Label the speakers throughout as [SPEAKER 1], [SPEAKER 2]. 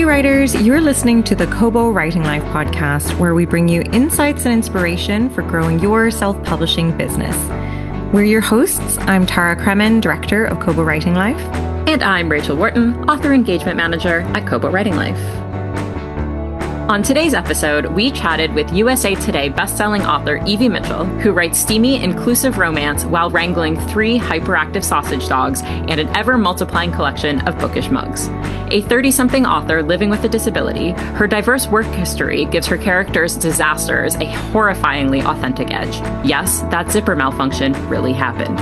[SPEAKER 1] writers, you're listening to the Kobo Writing Life podcast, where we bring you insights and inspiration for growing your self-publishing business. We're your hosts. I'm Tara Kremen, director of Kobo Writing Life.
[SPEAKER 2] And I'm Rachel Wharton, author engagement manager at Kobo Writing Life. On today's episode, we chatted with USA Today bestselling author Evie Mitchell, who writes steamy, inclusive romance while wrangling 3 hyperactive sausage dogs and an ever-multiplying collection of bookish mugs. A 30-something author living with a disability, her diverse work history gives her characters' disasters a horrifyingly authentic edge. Yes, that zipper malfunction really happened.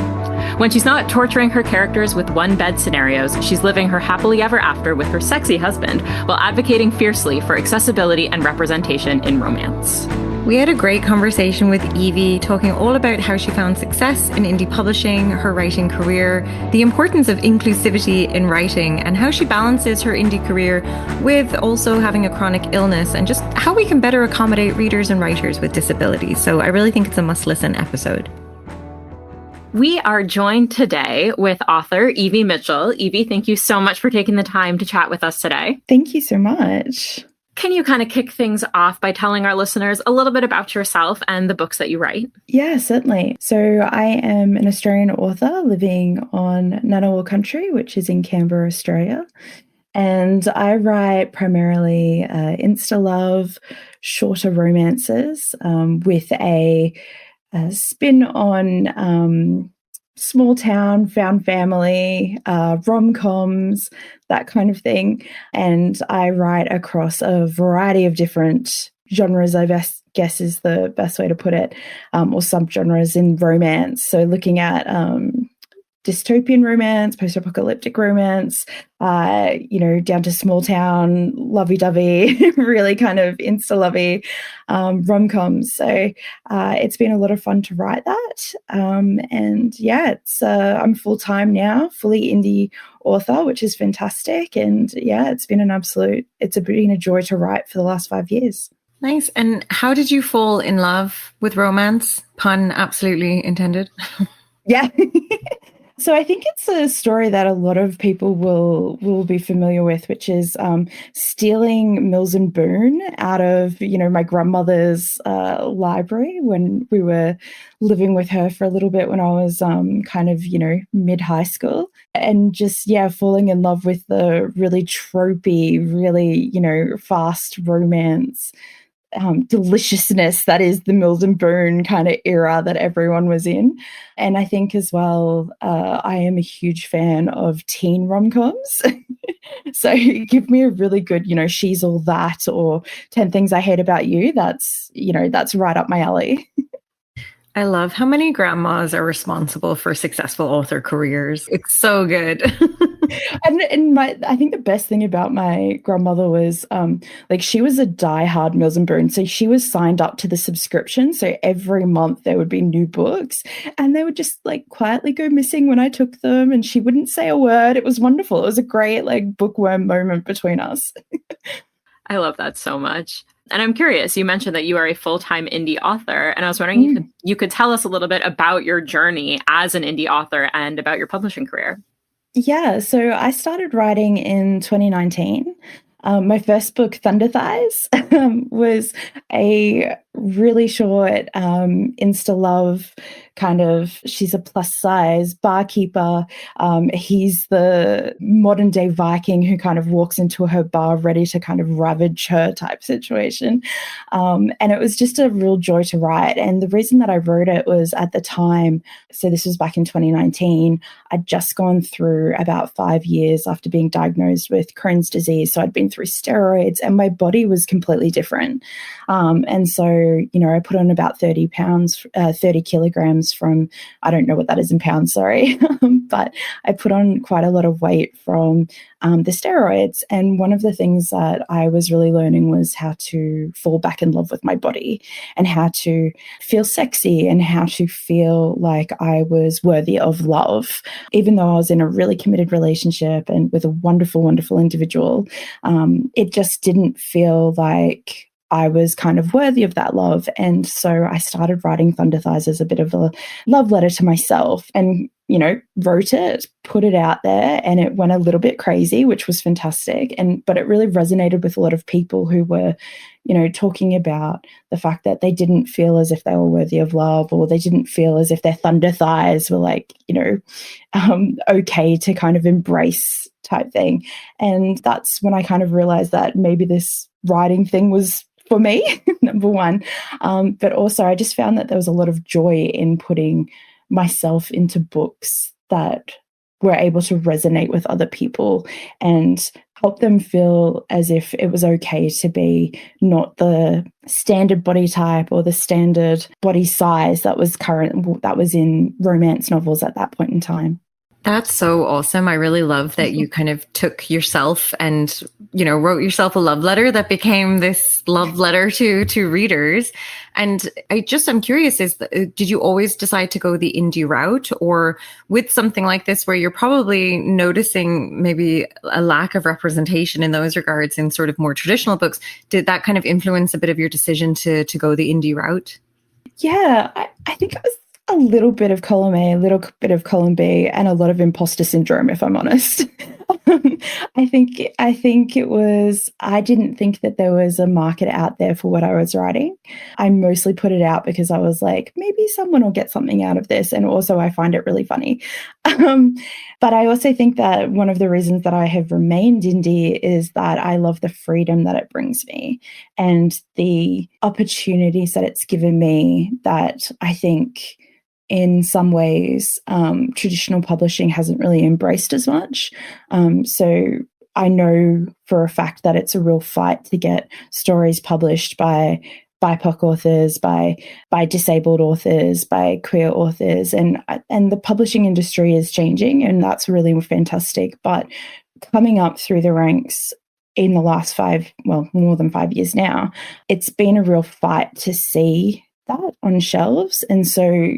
[SPEAKER 2] When she's not torturing her characters with one-bed scenarios, she's living her happily ever after with her sexy husband while advocating fiercely for accessibility and representation in romance.
[SPEAKER 1] We had a great conversation with Evie, talking all about how she found success in indie publishing, her writing career, the importance of inclusivity in writing, and how she balances her indie career with also having a chronic illness, and just how we can better accommodate readers and writers with disabilities. So I really think it's a must-listen episode.
[SPEAKER 2] We are joined today with author Evie Mitchell. Evie, thank you so much for taking the time to chat with us today.
[SPEAKER 3] Thank you so much.
[SPEAKER 2] Can you kind of kick things off by telling our listeners a little bit about yourself and the books that you write?
[SPEAKER 3] Yeah, certainly. So I am an Australian author living on Ngunnawal country, which is in Canberra, Australia. And I write primarily insta love, shorter romances with a spin on small town, found family, rom-coms, that kind of thing. And I write across a variety of different genres, I guess is the best way to put it, or subgenres in romance. So looking at dystopian romance, post-apocalyptic romance, down to small town, lovey-dovey, really kind of insta-lovey rom-coms. So it's been a lot of fun to write that. I'm full-time now, fully indie author, which is fantastic. And yeah, it's been a joy to write for the last 5 years.
[SPEAKER 1] Nice. And how did you fall in love with romance? Pun absolutely intended.
[SPEAKER 3] Yeah. So I think it's a story that a lot of people will be familiar with, which is stealing Mills and Boon out of, my grandmother's library when we were living with her for a little bit when I was mid-high school, and just, falling in love with the really tropey, really, fast romance deliciousness that is the Mills and Boon kind of era that everyone was in. And I think as well, I am a huge fan of teen rom-coms. So give me a really good, She's All That or 10 Things I Hate About You. That's right up my alley.
[SPEAKER 1] I love how many grandmas are responsible for successful author careers. It's so good.
[SPEAKER 3] And I think the best thing about my grandmother was she was a diehard Mills and Boon. So she was signed up to the subscription. So every month there would be new books, and they would just quietly go missing when I took them, and she wouldn't say a word. It was wonderful. It was a great bookworm moment between us.
[SPEAKER 2] I love that so much. And I'm curious, you mentioned that you are a full-time indie author, and I was wondering if you could tell us a little bit about your journey as an indie author and about your publishing career.
[SPEAKER 3] Yeah, so I started writing in 2019. My first book, Thunder Thighs, was a really short insta-love kind of, she's a plus-size barkeeper. He's the modern-day Viking who kind of walks into her bar ready to kind of ravage her type situation. And it was just a real joy to write. And the reason that I wrote it was at the time, so this was back in 2019, I'd just gone through about 5 years after being diagnosed with Crohn's disease. So I'd been through steroids and my body was completely different. And so, I put on about 30 kilograms from, I don't know what that is in pounds, sorry, but I put on quite a lot of weight from the steroids. And one of the things that I was really learning was how to fall back in love with my body and how to feel sexy and how to feel like I was worthy of love. Even though I was in a really committed relationship and with a wonderful, wonderful individual, it just didn't feel like I was kind of worthy of that love. And so I started writing Thunder Thighs as a bit of a love letter to myself. And wrote it, put it out there, and it went a little bit crazy, which was fantastic. But it really resonated with a lot of people who were, talking about the fact that they didn't feel as if they were worthy of love, or they didn't feel as if their thunder thighs were like, okay to kind of embrace type thing. And that's when I kind of realized that maybe this writing thing was for me, number one. But also I just found that there was a lot of joy in putting myself into books that were able to resonate with other people and help them feel as if it was okay to be not the standard body type or the standard body size that was in romance novels at that point in time.
[SPEAKER 1] That's so awesome. I really love that you kind of took yourself and, wrote yourself a love letter that became this love letter to readers. And I'm curious, did you always decide to go the indie route, or with something like this where you're probably noticing maybe a lack of representation in those regards in sort of more traditional books, did that kind of influence a bit of your decision to go the indie route?
[SPEAKER 3] Yeah, I think it was a little bit of column A, a little bit of column B, and a lot of imposter syndrome, if I'm honest. I think it was, I didn't think that there was a market out there for what I was writing. I mostly put it out because I was like, maybe someone will get something out of this. And also I find it really funny. But I also think that one of the reasons that I have remained indie is that I love the freedom that it brings me and the opportunities that it's given me that I think in some ways, traditional publishing hasn't really embraced as much. So I know for a fact that it's a real fight to get stories published by BIPOC authors, by disabled authors, by queer authors, and the publishing industry is changing, and that's really fantastic. But coming up through the ranks in the last more than 5 years now, it's been a real fight to see that on shelves. And so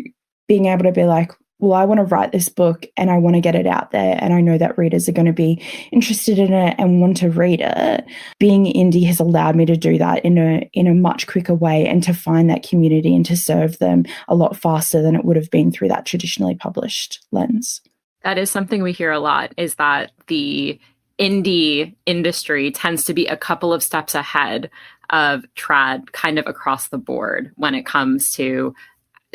[SPEAKER 3] being able to be like, well, I want to write this book and I want to get it out there, and I know that readers are going to be interested in it and want to read it. Being indie has allowed me to do that in a much quicker way, and to find that community and to serve them a lot faster than it would have been through that traditionally published lens.
[SPEAKER 2] That is something we hear a lot, is that the indie industry tends to be a couple of steps ahead of trad kind of across the board when it comes to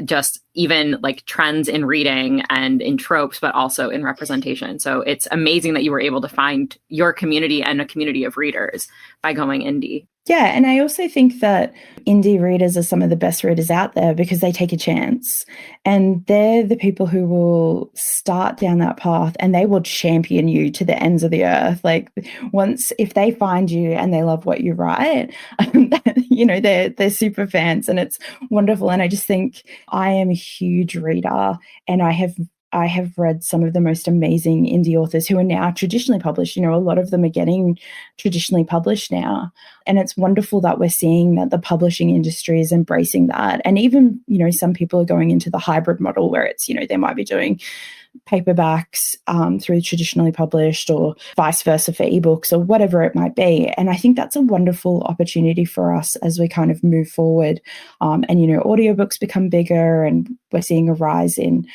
[SPEAKER 2] just even like trends in reading and in tropes, but also in representation. So it's amazing that you were able to find your community and a community of readers by going indie.
[SPEAKER 3] Yeah, and I also think that indie readers are some of the best readers out there because they take a chance, and they're the people who will start down that path and they will champion you to the ends of the earth. Like if they find you and they love what you write, they're super fans, and it's wonderful. And I just think I am a huge reader, and I have read some of the most amazing indie authors who are now traditionally published. A lot of them are getting traditionally published now. And it's wonderful that we're seeing that the publishing industry is embracing that. And even, some people are going into the hybrid model where it's, they might be doing paperbacks through traditionally published, or vice versa for ebooks, or whatever it might be. And I think that's a wonderful opportunity for us as we kind of move forward. And audiobooks become bigger, and we're seeing a rise in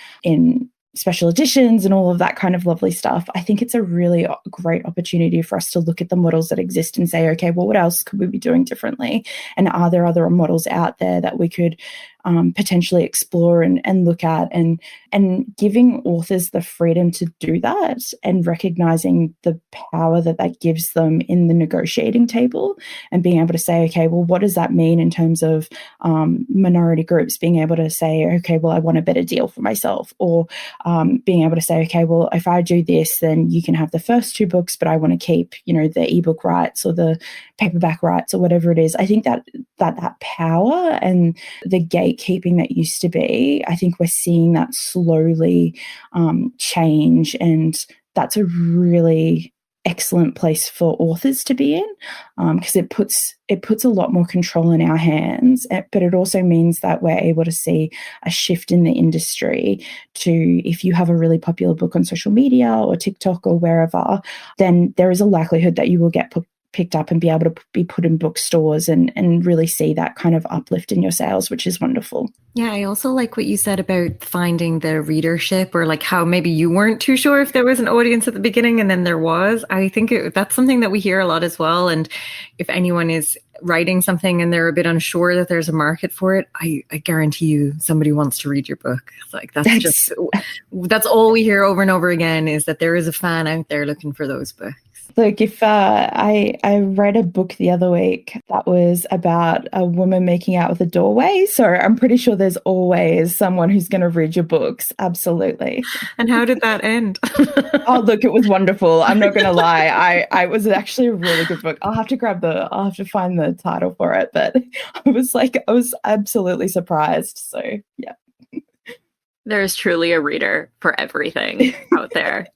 [SPEAKER 3] special editions and all of that kind of lovely stuff. I think it's a really great opportunity for us to look at the models that exist and say, okay, well, what else could we be doing differently? And are there other models out there that we could potentially explore and look at, and giving authors the freedom to do that, and recognizing the power that gives them in the negotiating table, and being able to say, okay, well, what does that mean in terms of minority groups being able to say, okay, well, I want a better deal for myself, or being able to say, okay, well, if I do this, then you can have the first 2 books, but I want to keep, the ebook rights or the paperback rights or whatever it is. I think that power and the gatekeeping that used to be, I think we're seeing that slowly change, and that's a really excellent place for authors to be in, because it puts a lot more control in our hands, but it also means that we're able to see a shift in the industry to, if you have a really popular book on social media or TikTok or wherever, then there is a likelihood that you will get picked up and be able to be put in bookstores and really see that kind of uplift in your sales, which is wonderful.
[SPEAKER 1] Yeah, I also like what you said about finding the readership, or like how maybe you weren't too sure if there was an audience at the beginning and then there was. I think that's something that we hear a lot as well. And if anyone is writing something and they're a bit unsure that there's a market for it, I guarantee you somebody wants to read your book. Like that's all we hear over and over again, is that there is a fan out there looking for those books.
[SPEAKER 3] Look, if I read a book the other week that was about a woman making out with a doorway, so I'm pretty sure there's always someone who's going to read your books. Absolutely.
[SPEAKER 1] And how did that end?
[SPEAKER 3] Oh, look, it was wonderful. I'm not going to lie. I was actually a really good book. I'll have to find the title for it, but I was absolutely surprised. So yeah.
[SPEAKER 2] There is truly a reader for everything out there.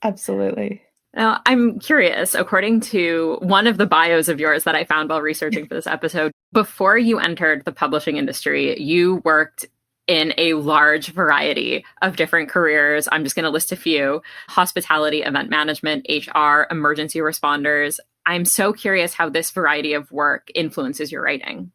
[SPEAKER 3] Absolutely.
[SPEAKER 2] Now, I'm curious, according to one of the bios of yours that I found while researching for this episode, before you entered the publishing industry, you worked in a large variety of different careers. I'm just going to list a few: hospitality, event management, HR, emergency responders. I'm so curious how this variety of work influences your writing.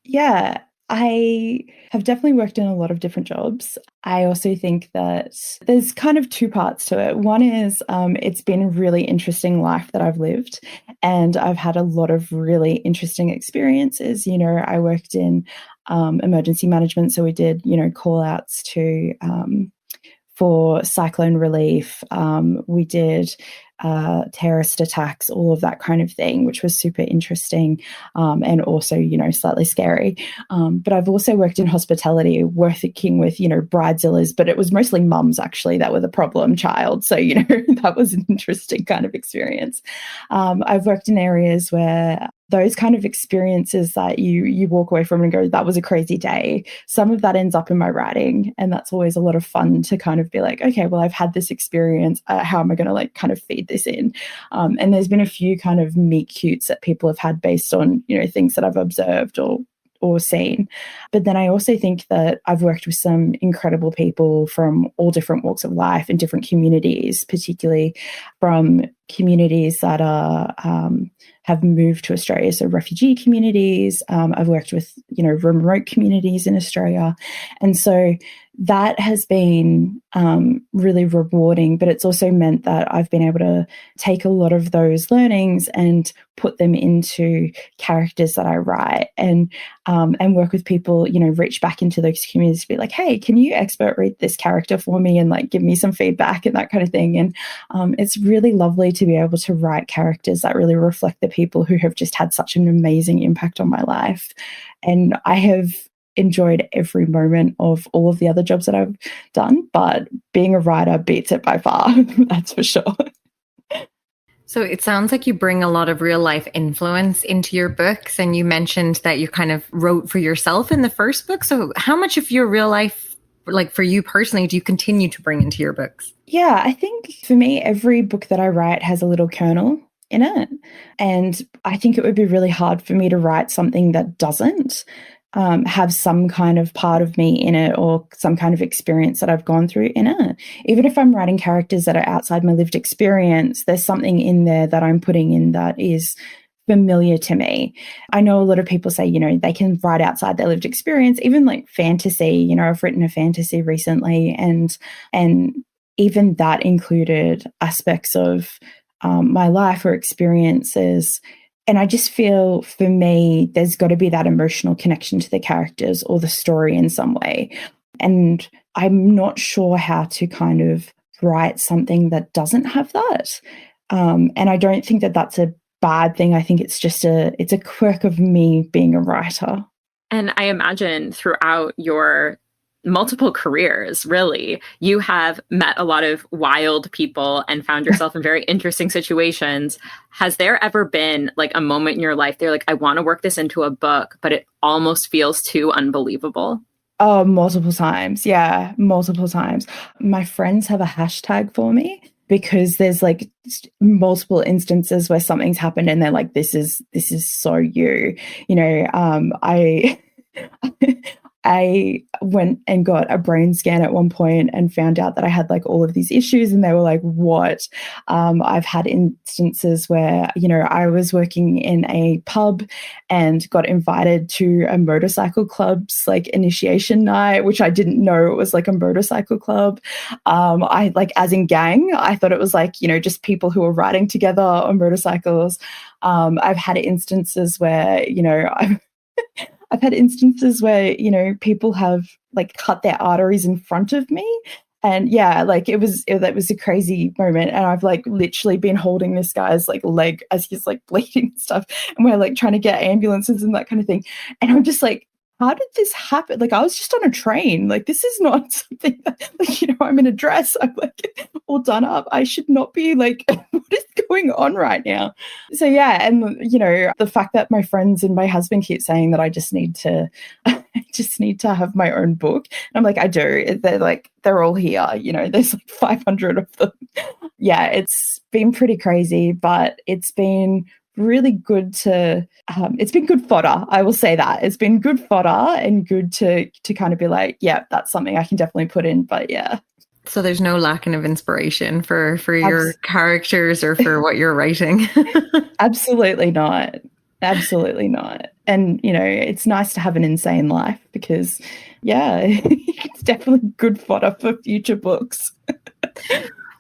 [SPEAKER 3] Yeah, I have definitely worked in a lot of different jobs. I also think that there's kind of two parts to it. One is it's been a really interesting life that I've lived, and I've had a lot of really interesting experiences. I worked in emergency management, so we did, call outs to for cyclone relief. We did terrorist attacks, all of that kind of thing, which was super interesting, and also, slightly scary. But I've also worked in hospitality, working with, bridezillas, but it was mostly mums actually that were the problem child. So, that was an interesting kind of experience. I've worked in areas where those kind of experiences that you walk away from and go, that was a crazy day. Some of that ends up in my writing, and that's always a lot of fun to kind of be like, okay, well, I've had this experience. How am I going to kind of feed this in? And there's been a few kind of meet cutes that people have had based on, things that I've observed or seen. But then I also think that I've worked with some incredible people from all different walks of life and different communities, particularly from communities that are have moved to Australia, so refugee communities. I've worked with, remote communities in Australia. And so that has been really rewarding, but it's also meant that I've been able to take a lot of those learnings and put them into characters that I write, and work with people, reach back into those communities to be like, hey, can you expert read this character for me and give me some feedback and that kind of thing. And it's really lovely to be able to write characters that really reflect the people who have just had such an amazing impact on my life. And I have enjoyed every moment of all of the other jobs that I've done, but being a writer beats it by far. That's for sure.
[SPEAKER 1] So it sounds like you bring a lot of real life influence into your books, and you mentioned that you kind of wrote for yourself in the first book. So how much of your real life, for you personally, do you continue to bring into your books?
[SPEAKER 3] Yeah, I think for me, every book that I write has a little kernel in it. And I think it would be really hard for me to write something that doesn't have some kind of part of me in it, or some kind of experience that I've gone through in it. Even if I'm writing characters that are outside my lived experience, there's something in there that I'm putting in that is familiar to me. I know a lot of people say, they can write outside their lived experience, even fantasy. I've written a fantasy recently, and even that included aspects of my life or experiences. And I just feel, for me, there's got to be that emotional connection to the characters or the story in some way. And I'm not sure how to kind of write something that doesn't have that. And I don't think that that's a bad thing. I think it's just it's a quirk of me being a writer.
[SPEAKER 2] And I imagine throughout your multiple careers, really, you have met a lot of wild people and found yourself in very interesting situations. Has there ever been a moment in your life they're like, I want to work this into a book, but it almost feels too unbelievable?
[SPEAKER 3] Oh, multiple times. Yeah, multiple times. My friends have a hashtag for me, because there's multiple instances where something's happened and they're like, this is so you. I went and got a brain scan at one point and found out that I had like all of these issues, and they were like, what? I've had instances where, I was working in a pub and got invited to a motorcycle club's like initiation night, which I didn't know it was like a motorcycle club. I like, as in gang, I thought it was like, just people who were riding together on motorcycles. I've had instances where, I've had instances where, people have like cut their arteries in front of me. And yeah, like that was a crazy moment. And I've like literally been holding this guy's like leg as he's like bleeding and stuff. And we're like trying to get ambulances and that kind of thing. And I'm just like, how did this happen? Like, I was just on a train. Like, this is not something that, like, I'm in a dress. I'm like all done up. I should not be like, what is going on right now? So, yeah. And, the fact that my friends and my husband keep saying that I just need to have my own book. And I'm like, I do. They're all here. There's like 500 of them. Yeah, it's been pretty crazy, but it's been really good to it's been good fodder. I will say that it's been good fodder and good to kind of be like, yeah, that's something I can definitely put in. But yeah,
[SPEAKER 1] so there's no lacking of inspiration for your characters or for what you're writing.
[SPEAKER 3] Absolutely not. And it's nice to have an insane life because it's definitely good fodder for future books.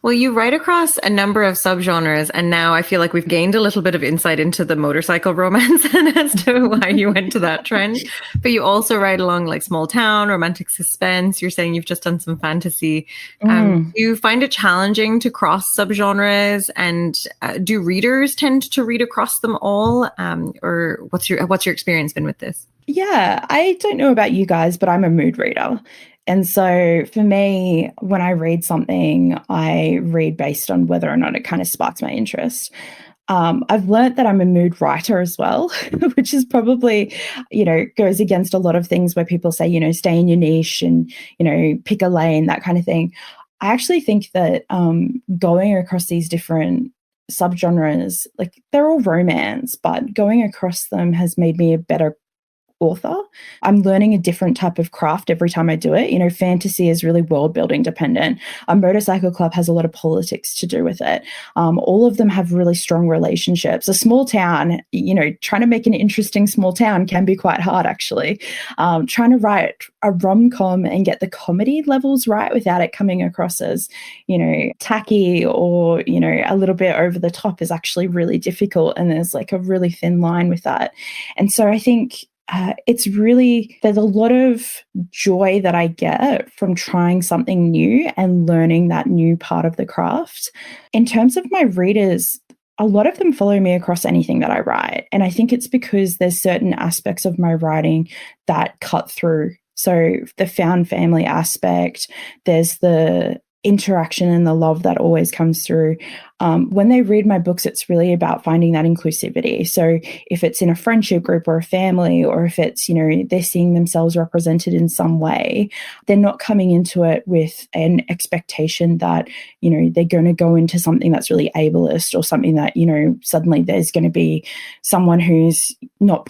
[SPEAKER 1] Well, you write across a number of subgenres, and now I feel like we've gained a little bit of insight into the motorcycle romance and as to why you went to that trend. But you also write along like small town, romantic suspense. You're saying you've just done some fantasy. Do you find it challenging to cross subgenres, and do readers tend to read across them all? Or what's your experience been with this?
[SPEAKER 3] Yeah, I don't know about you guys, but I'm a mood reader. And so for me, when I read something, I read based on whether or not it kind of sparks my interest. I've learned that I'm a mood writer as well, which is probably, goes against a lot of things where people say, stay in your niche and, pick a lane, that kind of thing. I actually think that going across these different subgenres, like they're all romance, but going across them has made me a better author. I'm learning a different type of craft every time I do it. Fantasy is really world building dependent. A motorcycle club has a lot of politics to do with it. All of them have really strong relationships. A small town, trying to make an interesting small town can be quite hard, actually. Trying to write a rom-com and get the comedy levels right without it coming across as, tacky or, a little bit over the top is actually really difficult. And there's like a really thin line with that. And so I think there's a lot of joy that I get from trying something new and learning that new part of the craft. In terms of my readers, a lot of them follow me across anything that I write. And I think it's because there's certain aspects of my writing that cut through. So the found family aspect, there's the interaction and the love that always comes through. When they read my books, it's really about finding that inclusivity. So if it's in a friendship group or a family, or if it's, they're seeing themselves represented in some way, they're not coming into it with an expectation that, they're going to go into something that's really ableist or something that, suddenly there's going to be someone who's not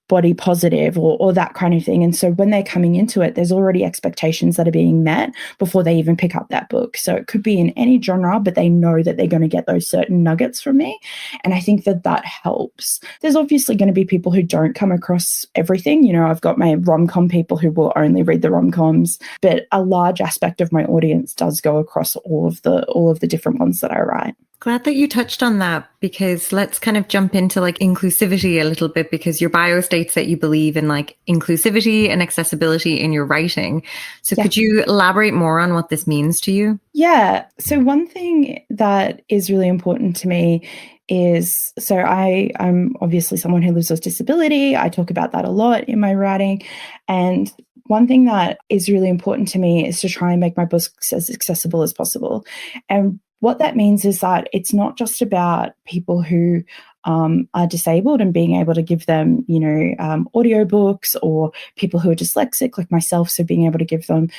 [SPEAKER 3] body positive or that kind of thing. And so when they're coming into it, there's already expectations that are being met before they even pick up that book. So it could be in any genre, but they know that they're going to get those certain nuggets from me. And I think that helps. There's obviously going to be people who don't come across everything. I've got my rom-com people who will only read the rom-coms, but a large aspect of my audience does go across all of the different ones that I write.
[SPEAKER 1] Glad that you touched on that, because let's kind of jump into like inclusivity a little bit, because your bio states that you believe in like inclusivity and accessibility in your writing. So could you elaborate more on what this means to you?
[SPEAKER 3] Yeah. So one thing that is really important to me is, so I'm obviously someone who lives with disability. I talk about that a lot in my writing. And one thing that is really important to me is to try and make my books as accessible as possible. And what that means is that it's not just about people who are disabled and being able to give them, audiobooks, or people who are dyslexic like myself. So being able to give them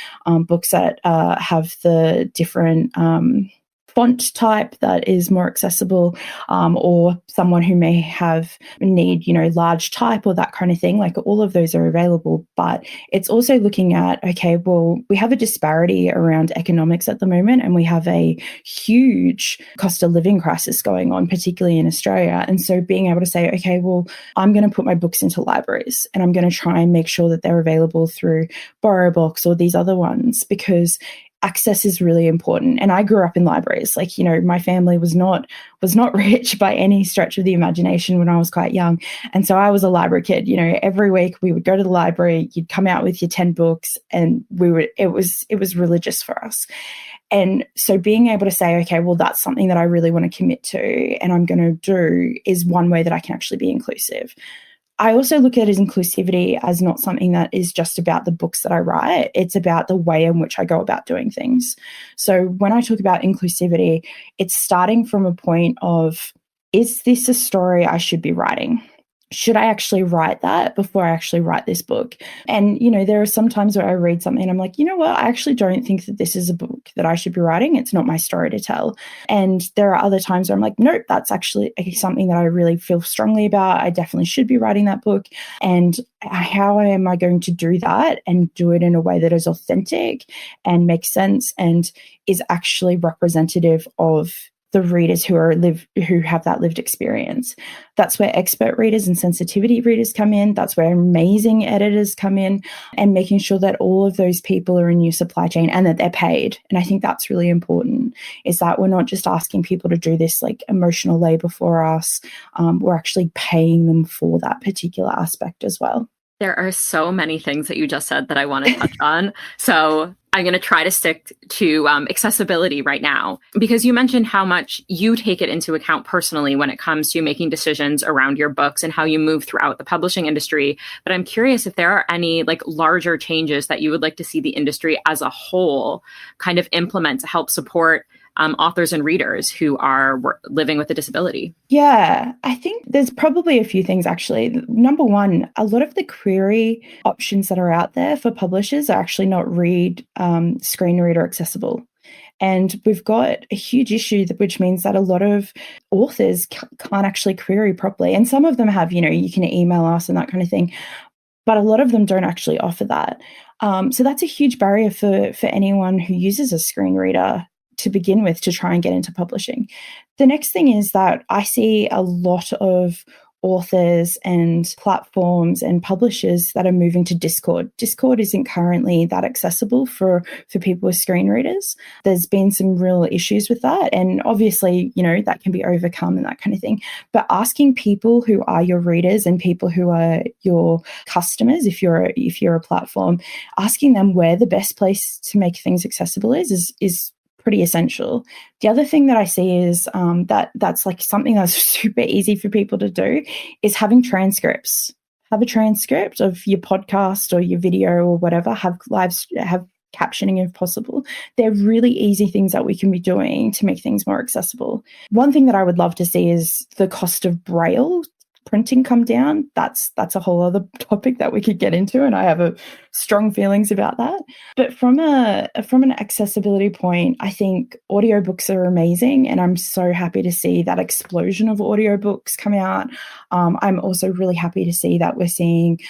[SPEAKER 3] books that have the different font type that is more accessible, or someone who may have need, large type or that kind of thing. Like all of those are available, but it's also looking at, okay, well, we have a disparity around economics at the moment, and we have a huge cost of living crisis going on, particularly in Australia. And so being able to say, okay, well, I'm going to put my books into libraries and I'm going to try and make sure that they're available through BorrowBox or these other ones, because access is really important. And I grew up in libraries. Like, my family was not rich by any stretch of the imagination when I was quite young. And so I was a library kid. Every week we would go to the library, you'd come out with your 10 books, and it was religious for us. And so being able to say, okay, well, that's something that I really want to commit to and I'm going to do, is one way that I can actually be inclusive. I also look at inclusivity as not something that is just about the books that I write. It's about the way in which I go about doing things. So when I talk about inclusivity, it's starting from a point of, is this a story I should be writing? Should I actually write that before I actually write this book? And, there are some times where I read something and I'm like, you know what, I actually don't think that this is a book that I should be writing. It's not my story to tell. And there are other times where I'm like, nope, that's actually something that I really feel strongly about. I definitely should be writing that book. And how am I going to do that and do it in a way that is authentic and makes sense and is actually representative of the readers who have that lived experience? That's where expert readers and sensitivity readers come in. That's where amazing editors come in, and making sure that all of those people are in your supply chain and that they're paid. And I think that's really important, is that we're not just asking people to do this like emotional labor for us. We're actually paying them for that particular aspect as well.
[SPEAKER 2] There are so many things that you just said that I want to touch on. So I'm going to try to stick to accessibility right now, because you mentioned how much you take it into account personally when it comes to making decisions around your books and how you move throughout the publishing industry. But I'm curious if there are any larger changes that you would like to see the industry as a whole kind of implement to help support authors and readers who are living with a disability.
[SPEAKER 3] Yeah, I think there's probably a few things actually. Number one, a lot of the query options that are out there for publishers are actually not screen reader accessible. And we've got a huge issue, which means that a lot of authors can't actually query properly. And some of them have, you can email us and that kind of thing, but a lot of them don't actually offer that. So that's a huge barrier for anyone who uses a screen reader to begin with to try and get into publishing. The next thing is that I see a lot of authors and platforms and publishers that are moving to Discord. Discord isn't currently that accessible for people with screen readers. There's been some real issues with that. And obviously, that can be overcome and that kind of thing. But asking people who are your readers and people who are your customers, if you're a platform, asking them where the best place to make things accessible is pretty essential. The other thing that I see is that's like something that's super easy for people to do is having transcripts. Have a transcript of your podcast or your video or whatever. Have captioning if possible. They're really easy things that we can be doing to make things more accessible. One thing that I would love to see is the cost of Braille printing come down. That's a whole other topic that we could get into, and I have strong feelings about that. But from an accessibility point, I think audiobooks are amazing, and I'm so happy to see that explosion of audiobooks come out. I'm also really happy to see that we're seeing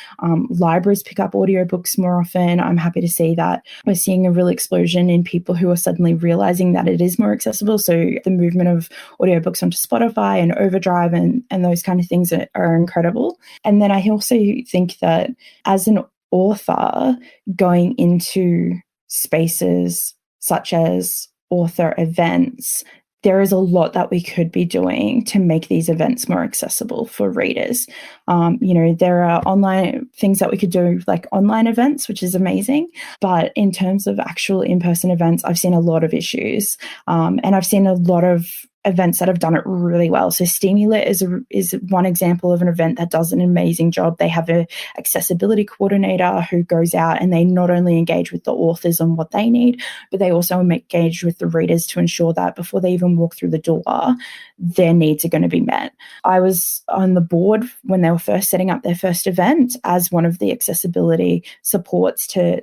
[SPEAKER 3] libraries pick up audiobooks more often. I'm happy to see that we're seeing a real explosion in people who are suddenly realizing that it is more accessible. So the movement of audiobooks onto Spotify and Overdrive and those kind of things are incredible. And then I also think that as an author, going into spaces such as author events, there is a lot that we could be doing to make these events more accessible for readers. There are online things that we could do, like online events, which is amazing. But in terms of actual in-person events, I've seen a lot of issues. And I've seen a lot of events that have done it really well. So Steamy Lit is one example of an event that does an amazing job. They have an accessibility coordinator who goes out and they not only engage with the authors on what they need, but they also engage with the readers to ensure that before they even walk through the door, their needs are going to be met. I was on the board when they were first setting up their first event as one of the accessibility supports to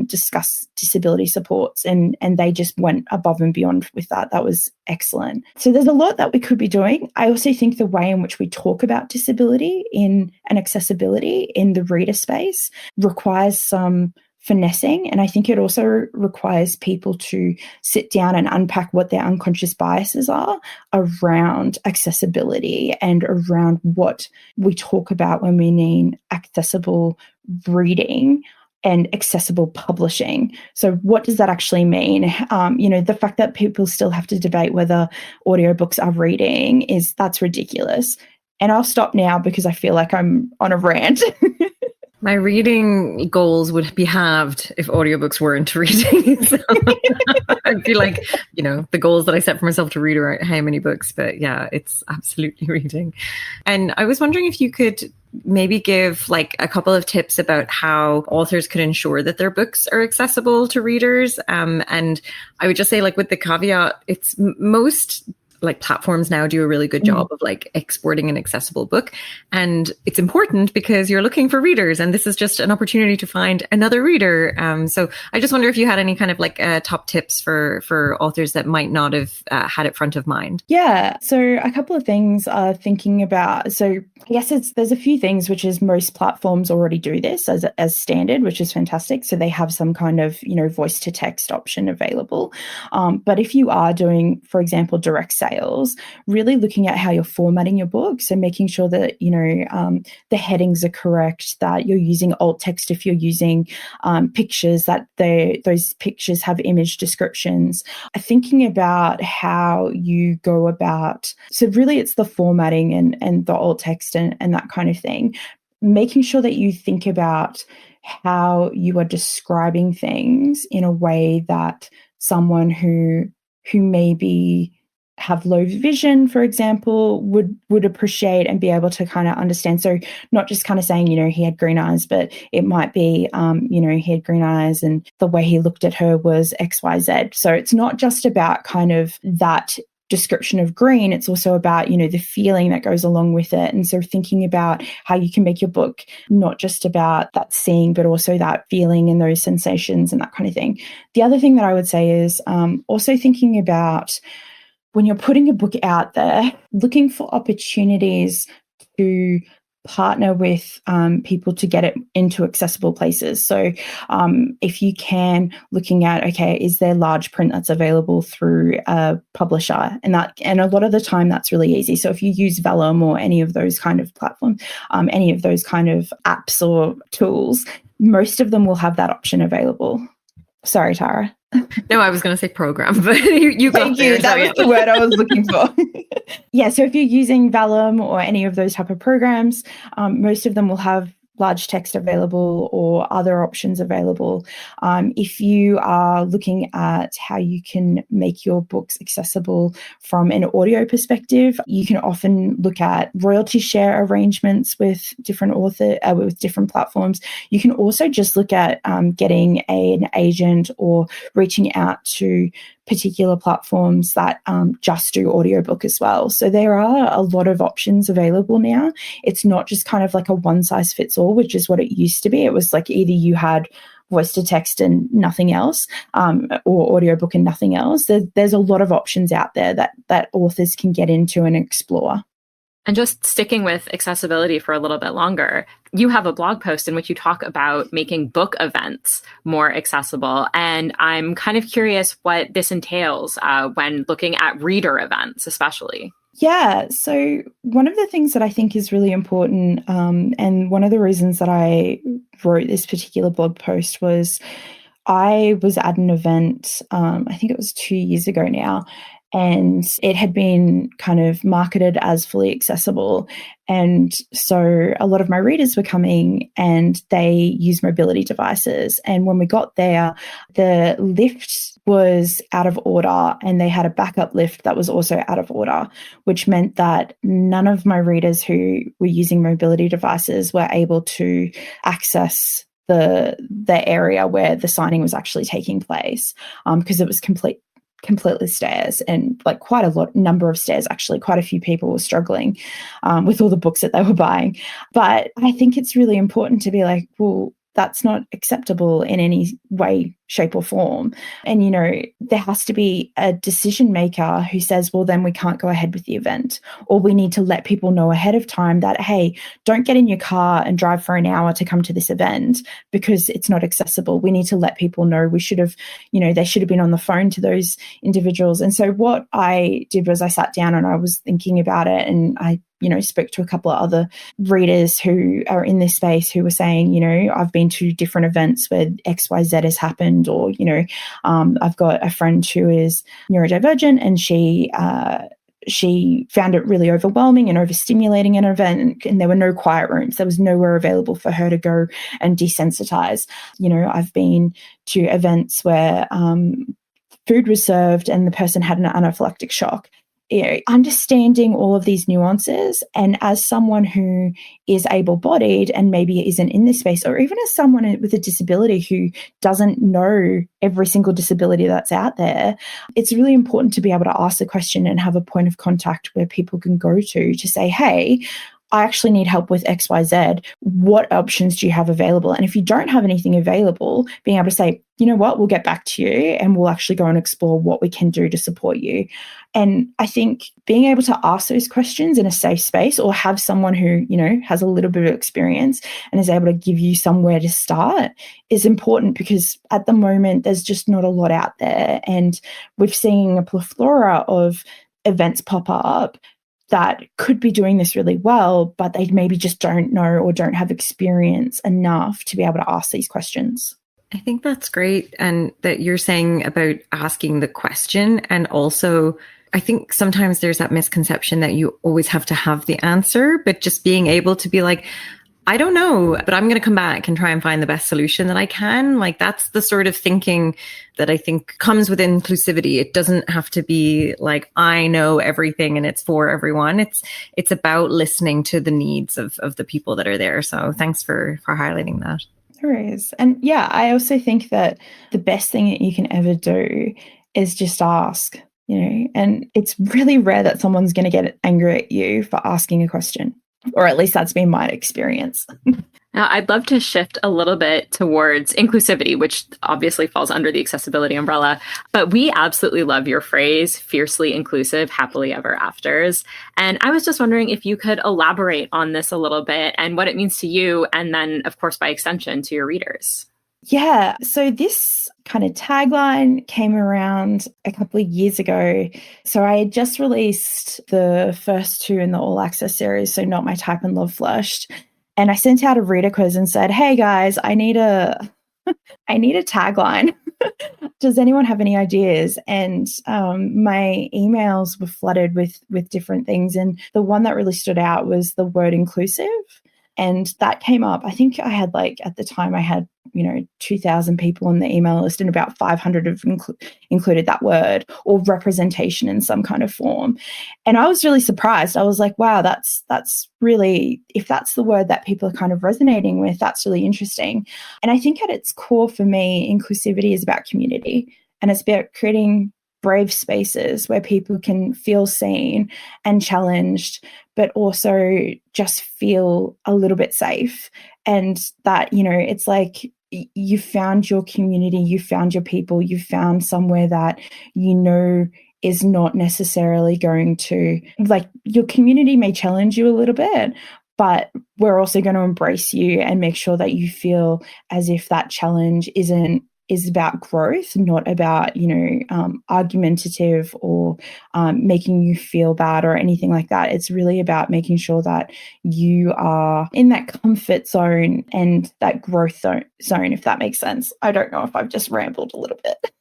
[SPEAKER 3] discuss disability supports, and they just went above and beyond with that. That was excellent. So there's a lot that we could be doing. I also think the way in which we talk about disability and accessibility in the reader space requires some finessing, and I think it also requires people to sit down and unpack what their unconscious biases are around accessibility and around what we talk about when we mean accessible reading and accessible publishing. So what does that actually mean? The fact that people still have to debate whether audiobooks are reading that's ridiculous. And I'll stop now because I feel like I'm on a rant.
[SPEAKER 1] My reading goals would be halved if audiobooks weren't reading. So I'd be like, the goals that I set for myself to read are how many books, but yeah, it's absolutely reading. And I was wondering if you could maybe give like a couple of tips about how authors could ensure that their books are accessible to readers. And I would just say, like, with the caveat, it's most like platforms now do a really good job of like exporting an accessible book, and it's important because you're looking for readers, and this is just an opportunity to find another reader. So I just wonder if you had any kind of like top tips for authors that might not have had it front of mind.
[SPEAKER 3] Yeah, so a couple of things thinking about. So I guess there's a few things, which is most platforms already do this as standard, which is fantastic. So they have some kind of voice to text option available. But if you are doing, for example, direct sales, really looking at how you're formatting your book. So making sure that, the headings are correct, that you're using alt text if you're using pictures, that those pictures have image descriptions. Thinking about how you go about, so really it's the formatting and the alt text and that kind of thing. Making sure that you think about how you are describing things in a way that someone who maybe have low vision, for example, would appreciate and be able to kind of understand. So not just kind of saying, he had green eyes, but it might be, he had green eyes and the way he looked at her was XYZ. So it's not just about kind of that description of green, it's also about, the feeling that goes along with it. And so thinking about how you can make your book not just about that seeing, but also that feeling and those sensations and that kind of thing. The other thing that I would say is also thinking about when you're putting your book out there, looking for opportunities to partner with people to get it into accessible places. So if you can, looking at, okay, is there large print that's available through a publisher? And a lot of the time that's really easy. So if you use Vellum or any of those kind of platforms, any of those kind of apps or tools, most of them will have that option available. Sorry, Tara.
[SPEAKER 1] No, I was going to say program, but you got
[SPEAKER 3] Thank you. That was the word I was looking for. Yeah, so if you're using Vellum or any of those type of programs, most of them will have large text available or other options available. If you are looking at how you can make your books accessible from an audio perspective, you can often look at royalty share arrangements with different with different platforms. You can also just look at getting an agent or reaching out to particular platforms that just do audiobook as well. So there are a lot of options available now. It's not just kind of like a one size fits all, which is what it used to be. It was like either you had voice to text and nothing else, or audiobook and nothing else. There's a lot of options out there that authors can get into and explore.
[SPEAKER 2] And just sticking with accessibility for a little bit longer, you have a blog post in which you talk about making book events more accessible. And I'm kind of curious what this entails when looking at reader events, especially.
[SPEAKER 3] Yeah, so one of the things that I think is really important, and one of the reasons that I wrote this particular blog post was I was at an event, I think it was 2 years ago now, and it had been kind of marketed as fully accessible. And so a lot of my readers were coming and they used mobility devices. And when we got there, the lift was out of order and they had a backup lift that was also out of order, which meant that none of my readers who were using mobility devices were able to access the area where the signing was actually taking place, because it was completely stairs, and like quite a number of stairs. Actually, quite a few people were struggling with all the books that they were buying. But I think it's really important to be like, well, that's not acceptable in any way, shape or form. And, you know, there has to be a decision maker who says, well, then we can't go ahead with the event, or we need to let people know ahead of time that, hey, don't get in your car and drive for an hour to come to this event because it's not accessible. We need to let people know. We should have, you know, they should have been on the phone to those individuals. And so what I did was I sat down and I was thinking about it, and I, you know, spoke to a couple of other readers who are in this space who were saying, you know, I've been to different events where XYZ has happened, or, you know, I've got a friend who is neurodivergent and she found it really overwhelming and overstimulating an event, and there were no quiet rooms. There was nowhere available for her to go and desensitize. You know, I've been to events where food was served and the person had an anaphylactic shock. You know, understanding all of these nuances, and as someone who is able-bodied and maybe isn't in this space, or even as someone with a disability who doesn't know every single disability that's out there, it's really important to be able to ask the question and have a point of contact where people can go to say, hey, I actually need help with XYZ. What options do you have available? And if you don't have anything available, being able to say, you know what, we'll get back to you and we'll actually go and explore what we can do to support you. And I think being able to ask those questions in a safe space, or have someone who, you know, has a little bit of experience and is able to give you somewhere to start, is important, because at the moment there's just not a lot out there. And we're seeing a plethora of events pop up that could be doing this really well, but they maybe just don't know or don't have experience enough to be able to ask these questions.
[SPEAKER 1] I think that's great. And that you're saying about asking the question. And also, I think sometimes there's that misconception that you always have to have the answer, but just being able to be like, I don't know, but I'm going to come back and try and find the best solution that I can. Like, that's the sort of thinking that I think comes with inclusivity. It doesn't have to be like, I know everything and it's for everyone. It's about listening to the needs of the people that are there. So thanks for highlighting that.
[SPEAKER 3] There is. And yeah, I also think that the best thing that you can ever do is just ask, you know, and it's really rare that someone's going to get angry at you for asking a question. Or at least that's been my experience.
[SPEAKER 2] Now, I'd love to shift a little bit towards inclusivity, which obviously falls under the accessibility umbrella. But we absolutely love your phrase, fiercely inclusive, happily ever afters. And I was just wondering if you could elaborate on this a little bit and what it means to you, and then, of course, by extension, to your readers.
[SPEAKER 3] Yeah. So this kind of tagline came around a couple of years ago. So I had just released the first two in the All Access series, so Not My Type and Love Flushed. And I sent out a reader quiz and said, hey guys, I need a tagline. Does anyone have any ideas? And my emails were flooded with different things. And the one that really stood out was the word inclusive. And that came up. I think I had at the time I had, 2,000 people on the email list, and about 500 have included that word or representation in some kind of form. And I was really surprised. I was like, wow, that's really, if that's the word that people are kind of resonating with, that's really interesting. And I think at its core for me, inclusivity is about community, and it's about creating brave spaces where people can feel seen and challenged, but also just feel a little bit safe. And that, it's like you found your community, you found your people, you found somewhere that is not necessarily going to, your community may challenge you a little bit, but we're also going to embrace you and make sure that you feel as if that challenge is about growth, not about, argumentative or making you feel bad or anything like that. It's really about making sure that you are in that comfort zone and that growth zone, if that makes sense. I don't know if I've just rambled a little bit.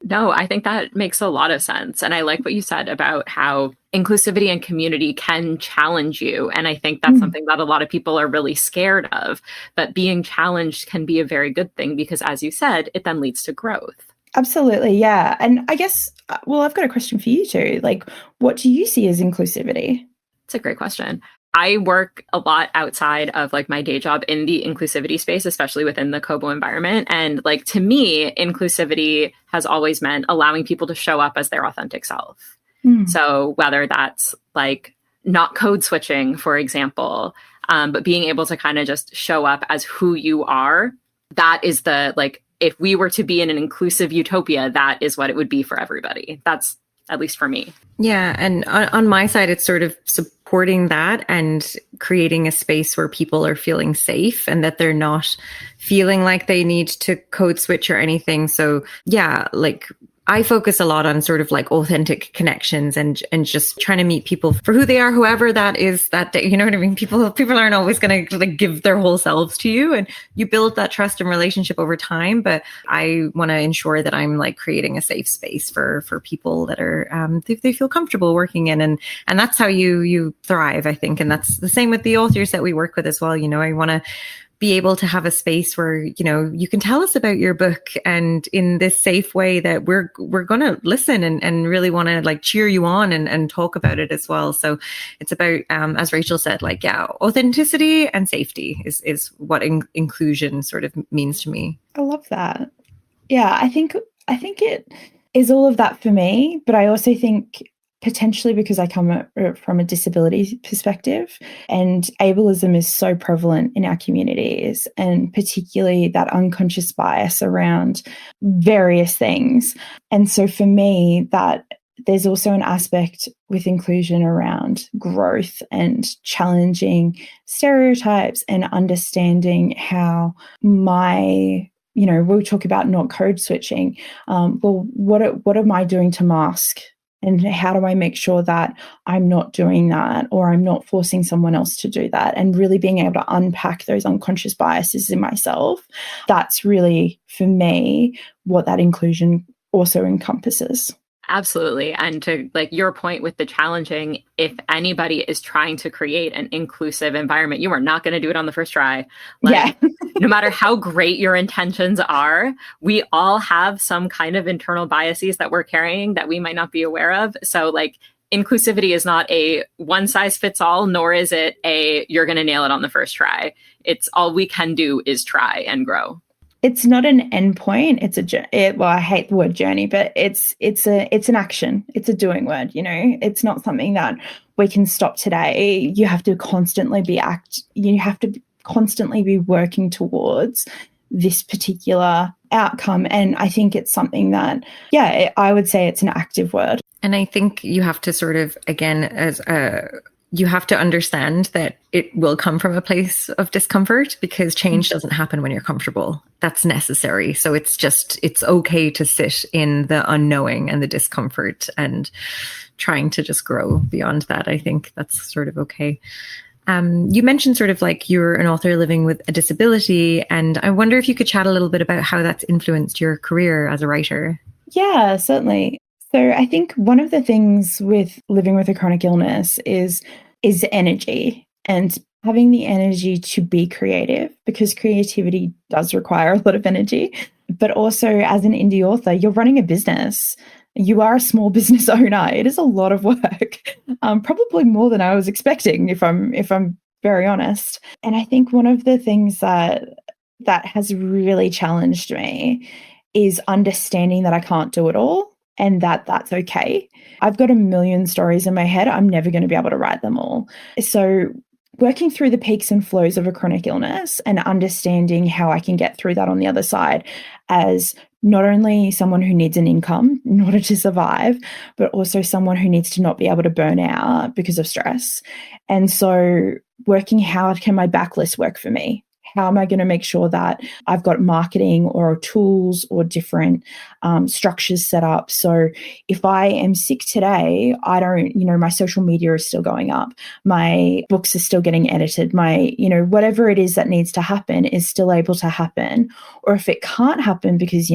[SPEAKER 2] No, I think that makes a lot of sense. And I like what you said about how inclusivity and community can challenge you. And I think that's something that a lot of people are really scared of. But being challenged can be a very good thing because, as you said, it then leads to growth.
[SPEAKER 3] Absolutely, yeah. And I guess, well, I've got a question for you too. Like, what do you see as inclusivity?
[SPEAKER 2] It's a great question. I work a lot outside of like my day job in the inclusivity space, especially within the Kobo environment. And like to me, inclusivity has always meant allowing people to show up as their authentic self. So whether that's like not code switching, for example, but being able to kind of just show up as who you are, that is the like, if we were to be in an inclusive utopia, that is what it would be for everybody. That's at least for me.
[SPEAKER 1] Yeah. And on my side, it's sort of supporting that and creating a space where people are feeling safe and that they're not feeling like they need to code switch or anything. So yeah, like I focus a lot on sort of like authentic connections and just trying to meet people for who they are, whoever that is that day. You know what I mean? People aren't always going to like give their whole selves to you, and you build that trust and relationship over time. But I want to ensure that I'm like creating a safe space for people that are they feel comfortable working in, and that's how you thrive, I think. And that's the same with the authors that we work with as well. You know, I want to be able to have a space where, you know, you can tell us about your book and in this safe way that we're going to listen and really want to like cheer you on and talk about it as well. So it's about, as Rachel said, like, yeah, authenticity and safety is what inclusion sort of means to me.
[SPEAKER 3] I love that. Yeah, I think it is all of that for me, but I also think potentially because I come from a disability perspective and ableism is so prevalent in our communities, and particularly that unconscious bias around various things. And so for me, that there's also an aspect with inclusion around growth and challenging stereotypes and understanding how we'll talk about not code switching. Well, what am I doing to mask? And how do I make sure that I'm not doing that, or I'm not forcing someone else to do that? And really being able to unpack those unconscious biases in myself. That's really, for me, what that inclusion also encompasses.
[SPEAKER 2] Absolutely. And to like your point with the challenging, if anybody is trying to create an inclusive environment, you are not going to do it on the first try. Like, yeah. No matter how great your intentions are, we all have some kind of internal biases that we're carrying that we might not be aware of. So like inclusivity is not a one size fits all, nor is it a you're going to nail it on the first try. It's all we can do is try and grow.
[SPEAKER 3] It's not an endpoint. It's a journey. Well, I hate the word journey, but it's an action. It's a doing word. You know, it's not something that we can stop today. You have to constantly You have to constantly be working towards this particular outcome. And I think it's something that, yeah, I would say it's an active word.
[SPEAKER 1] And I think you have to sort of, again, you have to understand that it will come from a place of discomfort, because change doesn't happen when you're comfortable. That's necessary. So it's okay to sit in the unknowing and the discomfort and trying to just grow beyond that. I think that's sort of okay. You mentioned sort of like you're an author living with a disability, and I wonder if you could chat a little bit about how that's influenced your career as a writer.
[SPEAKER 3] Yeah, certainly. So I think one of the things with living with a chronic illness is energy, and having the energy to be creative, because creativity does require a lot of energy. But also as an indie author, you're running a business. You are a small business owner. It is a lot of work, probably more than I was expecting, if I'm very honest. And I think one of the things that has really challenged me is understanding that I can't do it all, and that's okay. I've got a million stories in my head. I'm never going to be able to write them all. So working through the peaks and flows of a chronic illness and understanding how I can get through that on the other side as not only someone who needs an income in order to survive, but also someone who needs to not be able to burn out because of stress. And so working, how can my backlist work for me? how am I going to make sure that I've got marketing or tools or different structures set up? So if I am sick today, I don't, my social media is still going up. My books are still getting edited. My, whatever it is that needs to happen is still able to happen. Or if it can't happen because,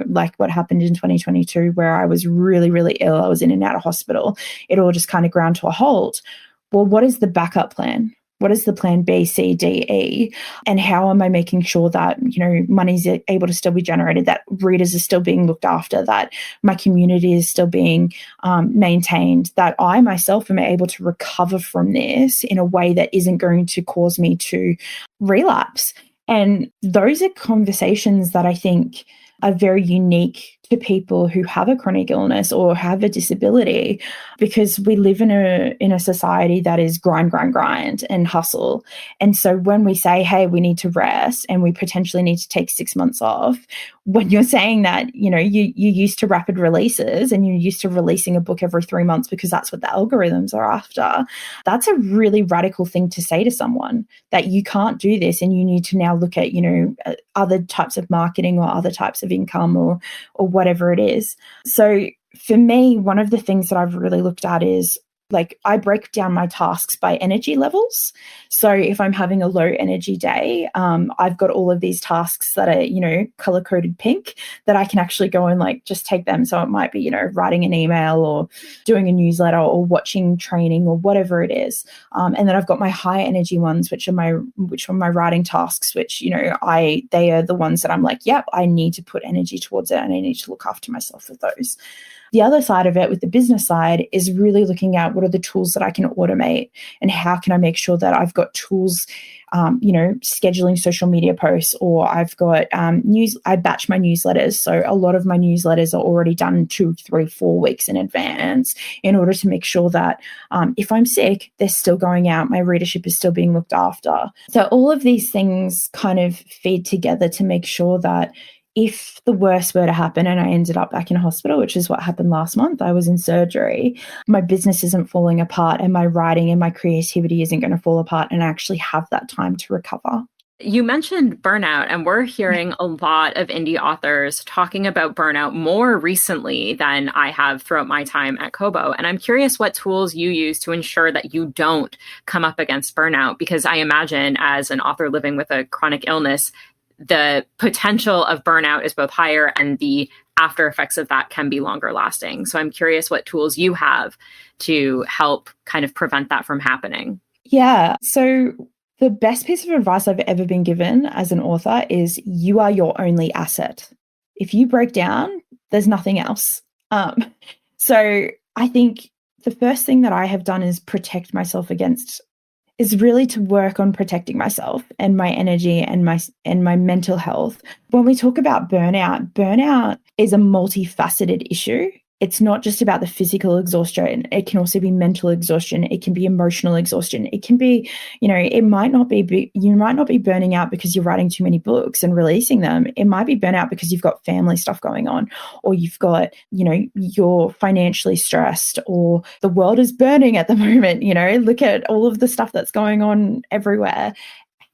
[SPEAKER 3] like what happened in 2022, where I was really, really ill, I was in and out of hospital, it all just kind of ground to a halt. Well, what is the backup plan? What is the plan B, C, D, E? And how am I making sure that, money's able to still be generated, that readers are still being looked after, that my community is still being maintained, that I myself am able to recover from this in a way that isn't going to cause me to relapse? And those are conversations that I think are very unique to people who have a chronic illness or have a disability, because we live in a society that is grind and hustle. And so when we say, hey, we need to rest and we potentially need to take 6 months off, when you're saying that, you used to rapid releases and you're used to releasing a book every 3 months because that's what the algorithms are after, that's a really radical thing to say to someone, that you can't do this and you need to now look at, other types of marketing or other types of income or whatever it is. So for me, one of the things that I've really looked at is, like, I break down my tasks by energy levels. So if I'm having a low energy day, I've got all of these tasks that are, color coded pink that I can actually go and just take them. So it might be, writing an email or doing a newsletter or watching training or whatever it is. And then I've got my high energy ones, which are my writing tasks, which, they are the ones that I'm like, yep, I need to put energy towards it and I need to look after myself with those. The other side of it, with the business side, is really looking at what are the tools that I can automate and how can I make sure that I've got tools, scheduling social media posts, or I've got I batch my newsletters. So a lot of my newsletters are already done 2, 3, 4 weeks in advance in order to make sure that if I'm sick, they're still going out. My readership is still being looked after. So all of these things kind of feed together to make sure that if the worst were to happen and I ended up back in hospital, which is what happened last month, I was in surgery, my business isn't falling apart and my writing and my creativity isn't going to fall apart, and I actually have that time to recover.
[SPEAKER 2] You mentioned burnout, and we're hearing a lot of indie authors talking about burnout more recently than I have throughout my time at Kobo. And I'm curious what tools you use to ensure that you don't come up against burnout, because I imagine as an author living with a chronic illness, the potential of burnout is both higher and the after effects of that can be longer lasting. So I'm curious what tools you have to help kind of prevent that from happening.
[SPEAKER 3] Yeah. So the best piece of advice I've ever been given as an author is you are your only asset. If you break down, there's nothing else. So I think the first thing that I have done is protect myself against is really to work on protecting myself and my energy and my mental health. When we talk about burnout is a multifaceted issue. It's not just about the physical exhaustion. It can also be mental exhaustion. It can be emotional exhaustion. It can be, you might not be burning out because you're writing too many books and releasing them. It might be burnout because you've got family stuff going on, or you've got, you're financially stressed, or the world is burning at the moment. Look at all of the stuff that's going on everywhere.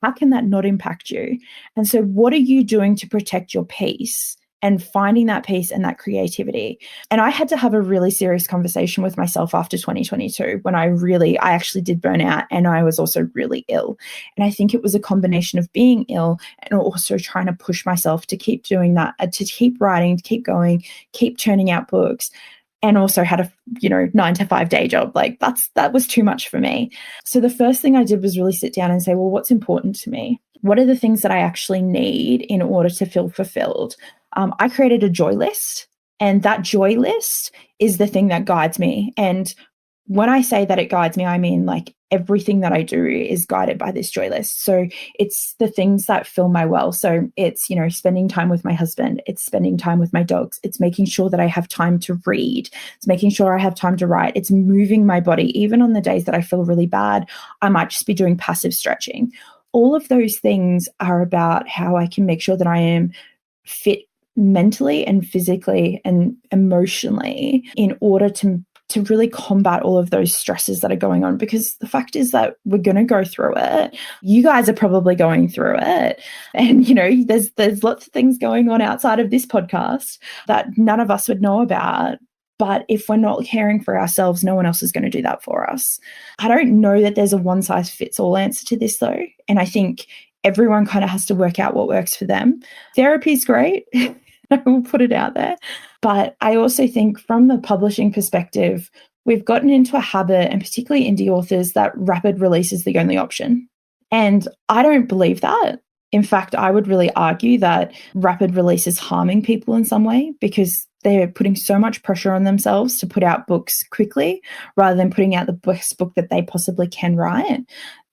[SPEAKER 3] How can that not impact you? And so what are you doing to protect your peace? And finding that peace and that creativity. And I had to have a really serious conversation with myself after 2022 when I actually did burn out, and I was also really ill. And I think it was a combination of being ill and also trying to push myself to keep doing that, to keep writing, to keep going, keep churning out books, and also had a 9-to-5 day job. That was too much for me. So the first thing I did was really sit down and say, well, what's important to me? What are the things that I actually need in order to feel fulfilled? I created a joy list, and that joy list is the thing that guides me. And when I say that it guides me, I mean everything that I do is guided by this joy list. So it's the things that fill my well. So it's, spending time with my husband. It's spending time with my dogs. It's making sure that I have time to read. It's making sure I have time to write. It's moving my body. Even on the days that I feel really bad, I might just be doing passive stretching. All of those things are about how I can make sure that I am fit mentally and physically and emotionally in order to to really combat all of those stresses that are going on, because the fact is that we're going to go through it. You guys are probably going through it. And, there's lots of things going on outside of this podcast that none of us would know about. But if we're not caring for ourselves, no one else is going to do that for us. I don't know that there's a one-size-fits-all answer to this, though. And I think everyone kind of has to work out what works for them. Therapy is great. I will put it out there. But I also think from the publishing perspective, we've gotten into a habit, and particularly indie authors, that rapid release is the only option. And I don't believe that. In fact, I would really argue that rapid release is harming people in some way, because they're putting so much pressure on themselves to put out books quickly rather than putting out the best book that they possibly can write,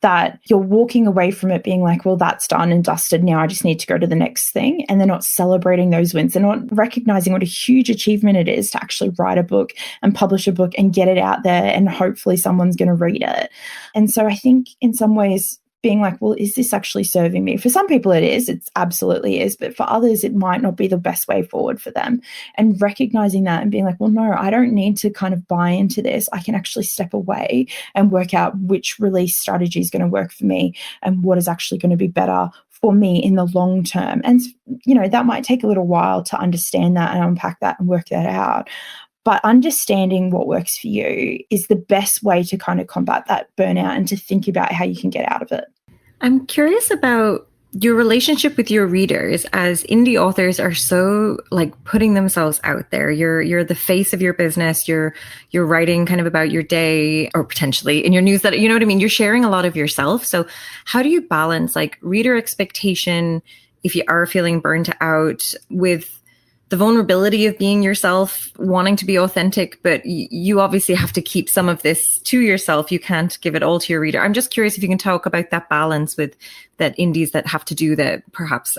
[SPEAKER 3] that you're walking away from it being like, well, that's done and dusted. Now I just need to go to the next thing. And they're not celebrating those wins. They're not recognizing what a huge achievement it is to actually write a book and publish a book and get it out there, and hopefully someone's going to read it. And so I think in some ways, being like, well, is this actually serving me? For some people it is, it absolutely is. But for others, it might not be the best way forward for them. And recognizing that and being like, well, no, I don't need to kind of buy into this. I can actually step away and work out which release strategy is going to work for me and what is actually going to be better for me in the long term. And, that might take a little while to understand that and unpack that and work that out. But understanding what works for you is the best way to kind of combat that burnout and to think about how you can get out of it.
[SPEAKER 1] I'm curious about your relationship with your readers, as indie authors are so putting themselves out there. You're the face of your business. You're writing kind of about your day, or potentially in your newsletter, you know what I mean? You're sharing a lot of yourself. So how do you balance reader expectation if you are feeling burnt out with the vulnerability of being yourself, wanting to be authentic, but you obviously have to keep some of this to yourself. You can't give it all to your reader. I'm just curious if you can talk about that balance with that indies that have to do that perhaps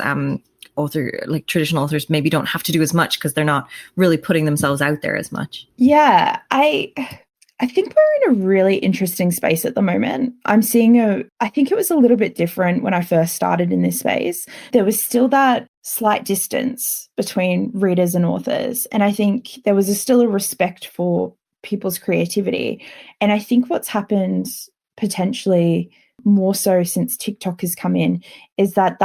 [SPEAKER 1] traditional authors maybe don't have to do as much because they're not really putting themselves out there as much.
[SPEAKER 3] Yeah, I think we're in a really interesting space at the moment. I'm seeing I think it was a little bit different when I first started in this space. There was still that slight distance between readers and authors. And I think there was still a respect for people's creativity. And I think what's happened potentially more so since TikTok has come in is that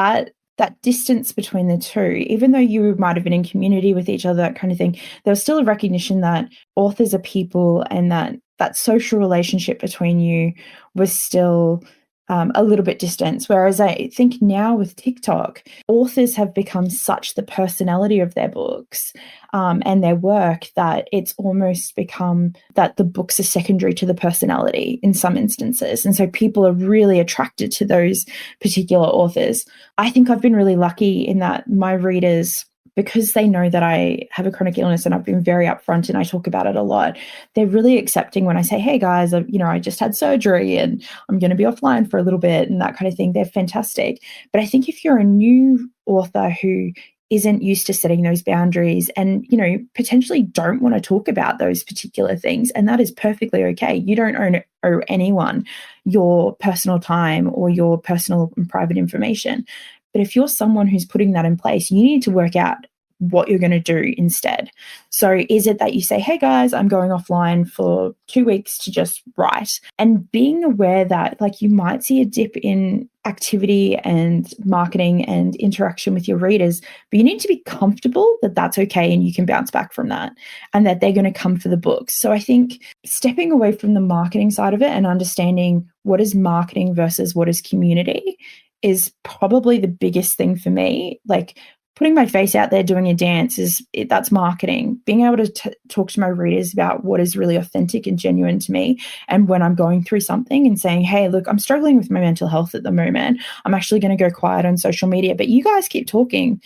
[SPEAKER 3] distance between the two, even though you might have been in community with each other, that kind of thing, there was still a recognition that authors are people, and that social relationship between you was still a little bit distant. Whereas I think now with TikTok, authors have become such the personality of their books and their work that it's almost become that the books are secondary to the personality in some instances. And so people are really attracted to those particular authors. I think I've been really lucky in that my readers, because they know that I have a chronic illness and I've been very upfront and I talk about it a lot, they're really accepting when I say, hey guys, I just had surgery and I'm going to be offline for a little bit and that kind of thing. They're fantastic. But I think if you're a new author who isn't used to setting those boundaries and, potentially don't want to talk about those particular things, and that is perfectly okay. You don't owe anyone your personal time or your personal and private information. But if you're someone who's putting that in place, you need to work out what you're going to do instead. So is it that you say, hey guys, I'm going offline for 2 weeks to just write, and being aware that you might see a dip in activity and marketing and interaction with your readers, but you need to be comfortable that that's okay and you can bounce back from that and that they're going to come for the books. So I think stepping away from the marketing side of it and understanding what is marketing versus what is community is probably the biggest thing for me. Putting my face out there doing a dance that's marketing. Being able to talk to my readers about what is really authentic and genuine to me, and when I'm going through something and saying, hey, look, I'm struggling with my mental health at the moment. I'm actually going to go quiet on social media, but you guys keep talking.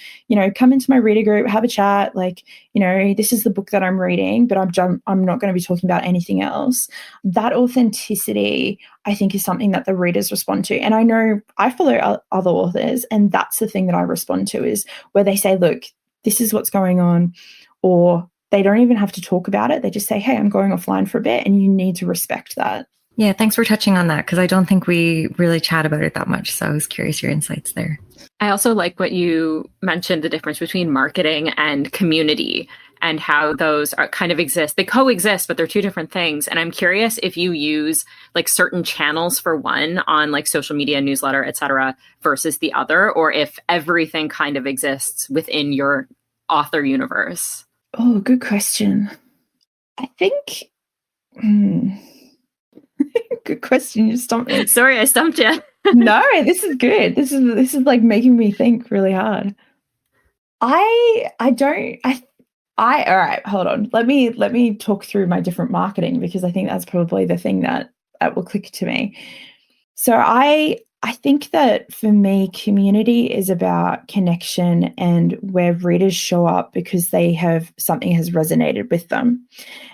[SPEAKER 3] Come into my reader group, have a chat. This is the book that I'm reading, but I'm not going to be talking about anything else. That authenticity, I think, is something that the readers respond to. And I know I follow other authors, and that's the thing that I respond to, is where they say, look, this is what's going on, or they don't even have to talk about it. They just say, hey, I'm going offline for a bit, and you need to respect that.
[SPEAKER 1] Yeah, thanks for touching on that, because I don't think we really chat about it that much. So I was curious your insights there.
[SPEAKER 2] I also like what you mentioned, the difference between marketing and community. and how those are kind of exist. They coexist, but they're two different things. And I'm curious if you use like certain channels for one on like social media, newsletter, etc., versus the other, or if everything kind of exists within your author universe.
[SPEAKER 3] Oh, good question. I think, good question. You stumped me.
[SPEAKER 2] Sorry, I stumped you.
[SPEAKER 3] No, this is good. This is like making me think really hard. All right, hold on. Let me talk through my different marketing, because I think that's probably the thing that will click to me. So I think that for me, community is about connection and where readers show up because something has resonated with them.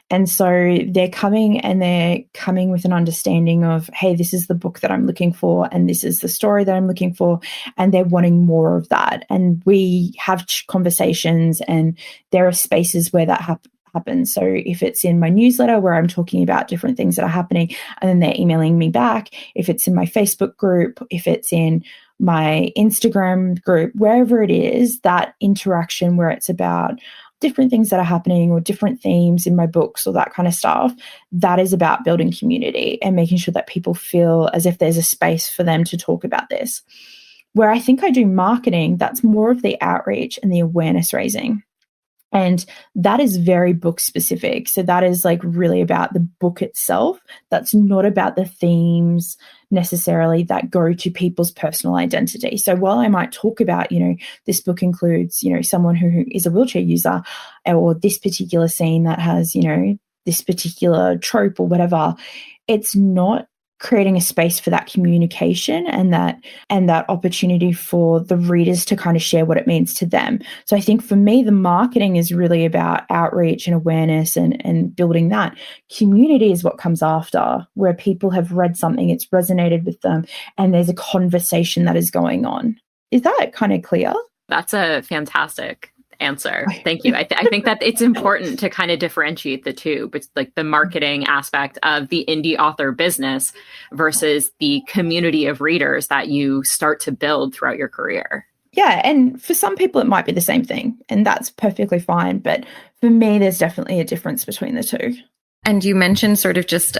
[SPEAKER 3] And so they're coming with an understanding of, hey, this is the book that I'm looking for, and this is the story that I'm looking for, and they're wanting more of that. And we have conversations, and there are spaces where that happens. So if it's in my newsletter where I'm talking about different things that are happening, and then they're emailing me back, if it's in my Facebook group, if it's in my Instagram group, wherever it is, that interaction where it's about different things that are happening or different themes in my books or that kind of stuff, that is about building community and making sure that people feel as if there's a space for them to talk about this. Where I think I do marketing, that's more of the outreach and the awareness raising. And that is very book specific. So that is like really about the book itself. That's not about the themes necessarily that go to people's personal identity. So while I might talk about, this book includes, someone who is a wheelchair user, or this particular scene that has, this particular trope or whatever, it's not creating a space for that communication and that opportunity for the readers to kind of share what it means to them. So I think for me, the marketing is really about outreach and awareness and building that. Community is what comes after, where people have read something, it's resonated with them, and there's a conversation that is going on. Is that kind of clear?
[SPEAKER 2] That's a fantastic answer. Thank you. I think that it's important to kind of differentiate the two, but like the marketing aspect of the indie author business versus the community of readers that you start to build throughout your career.
[SPEAKER 3] Yeah. And for some people, it might be the same thing, and that's perfectly fine. But for me, there's definitely a difference between the two.
[SPEAKER 1] And you mentioned sort of just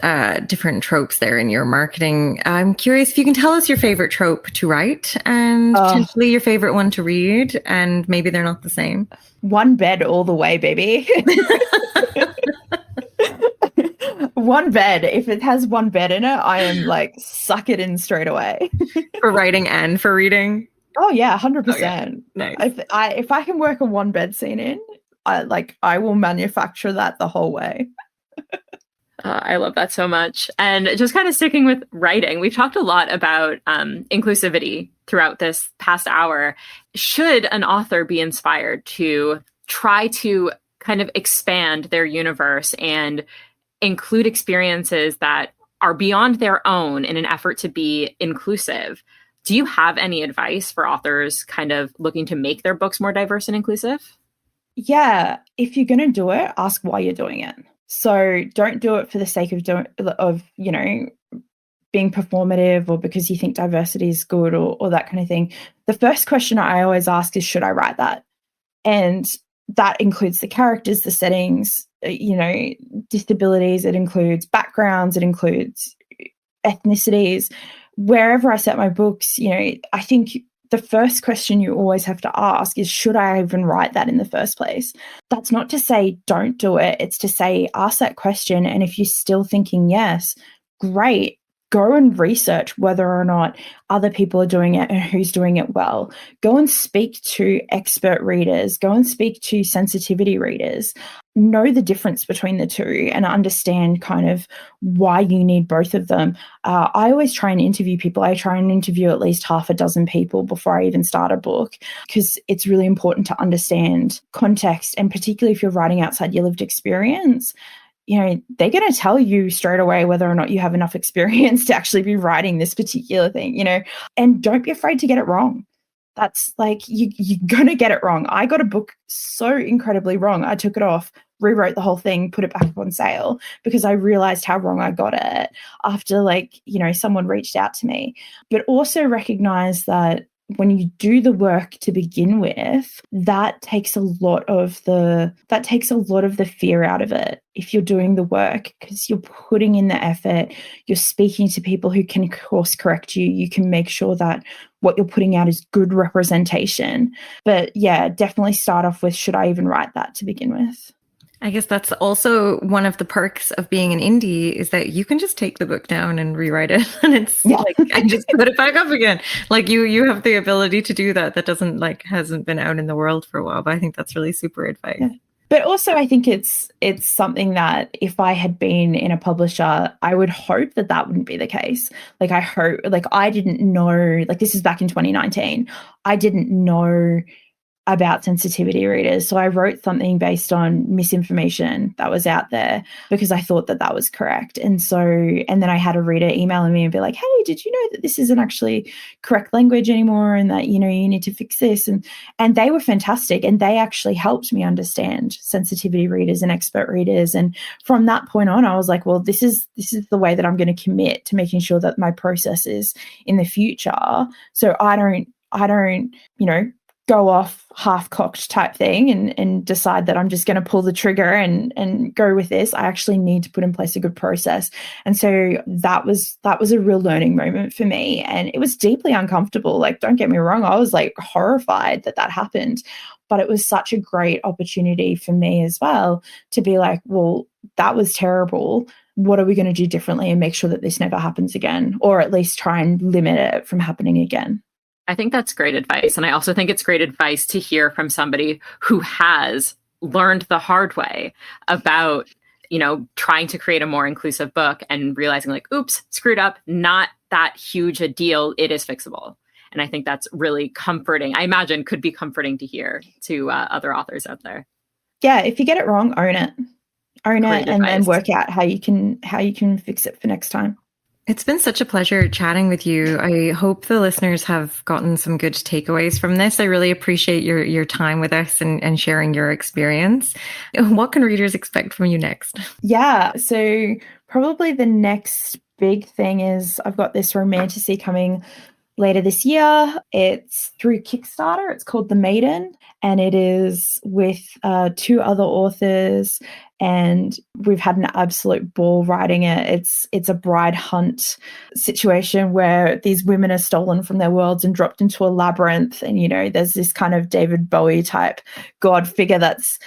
[SPEAKER 1] different tropes there in your marketing. I'm curious if you can tell us your favorite trope to write and potentially your favorite one to read, and maybe they're not the same.
[SPEAKER 3] One bed all the way, baby. One bed. If it has one bed in it, I am like, suck it in straight away.
[SPEAKER 1] For writing and for reading?
[SPEAKER 3] Oh, yeah, 100%.
[SPEAKER 1] Okay. Nice.
[SPEAKER 3] If I can work a one bed scene in, I will manufacture that the whole way.
[SPEAKER 2] I love that so much. And just kind of sticking with writing, we've talked a lot about inclusivity throughout this past hour. Should an author be inspired to try to kind of expand their universe and include experiences that are beyond their own in an effort to be inclusive? Do you have any advice for authors kind of looking to make their books more diverse and inclusive?
[SPEAKER 3] Yeah. If you're going to do it, ask why you're doing it. So don't do it for the sake of being performative, or because you think diversity is good, or that kind of thing. The first question I always ask is, should I write that? And that includes the characters, the settings, disabilities. It includes backgrounds. It includes ethnicities. Wherever I set my books, I think the first question you always have to ask is, should I even write that in the first place? That's not to say don't do it. It's to say, ask that question. And if you're still thinking yes, great. Go and research whether or not other people are doing it and who's doing it well. Go and speak to expert readers. Go and speak to sensitivity readers. Know the difference between the two and understand kind of why you need both of them. I always try and interview people. I try and interview at least half a dozen people before I even start a book, because it's really important to understand context, and particularly if you're writing outside your lived experience. They're going to tell you straight away whether or not you have enough experience to actually be writing this particular thing, and don't be afraid to get it wrong. That's like, you're going to get it wrong. I got a book so incredibly wrong. I took it off, rewrote the whole thing, put it back up on sale, because I realized how wrong I got it after someone reached out to me. But also recognize that when you do the work to begin with, that takes a lot of the fear out of it. If you're doing the work, because you're putting in the effort, you're speaking to people who can course correct you, you can make sure that what you're putting out is good representation. But yeah, definitely start off with, should I even write that to begin with?
[SPEAKER 1] I guess that's also one of the perks of being an indie, is that you can just take the book down and rewrite it, and it's like, and just put it back up again. Like you have the ability to do that. That hasn't been out in the world for a while, but I think that's really super advice.
[SPEAKER 3] Yeah. But also I think it's something that if I had been in a publisher, I would hope that wouldn't be the case. Like I didn't know, like this is back in 2019. I didn't know about sensitivity readers. So I wrote something based on misinformation that was out there because I thought that was correct. And then I had a reader emailing me and be like, hey, did you know that this isn't actually correct language anymore, and that, you need to fix this? And they were fantastic. And they actually helped me understand sensitivity readers and expert readers. And from that point on, I was like, well, this is the way that I'm going to commit to making sure that my process is in the future. So I don't, go off half-cocked type thing and decide that I'm just going to pull the trigger and go with this. I actually need to put in place a good process. And so that was a real learning moment for me. And it was deeply uncomfortable. Like, don't get me wrong, I was like horrified that happened. But it was such a great opportunity for me as well to be like, well, that was terrible. What are we going to do differently and make sure that this never happens again, or at least try and limit it from happening again?
[SPEAKER 2] I think that's great advice. And I also think it's great advice to hear from somebody who has learned the hard way about, trying to create a more inclusive book and realizing like, oops, screwed up, not that huge a deal. It is fixable. And I think that's really comforting. I imagine could be comforting to hear to other authors out there.
[SPEAKER 3] Yeah. If you get it wrong, own it,
[SPEAKER 2] Great
[SPEAKER 3] and
[SPEAKER 2] advice.
[SPEAKER 3] then work out how you can fix it for next time.
[SPEAKER 1] It's been such a pleasure chatting with you. I hope the listeners have gotten some good takeaways from this. I really appreciate your time with us and sharing your experience. What can readers expect from you next?
[SPEAKER 3] Yeah, so probably the next big thing is I've got this romantasy coming later this year. It's through Kickstarter. It's called The Maiden, and it is with 2 other authors, and we've had an absolute ball writing it. It's a bride hunt situation where these women are stolen from their worlds and dropped into a labyrinth, and there's this kind of David Bowie type god figure that's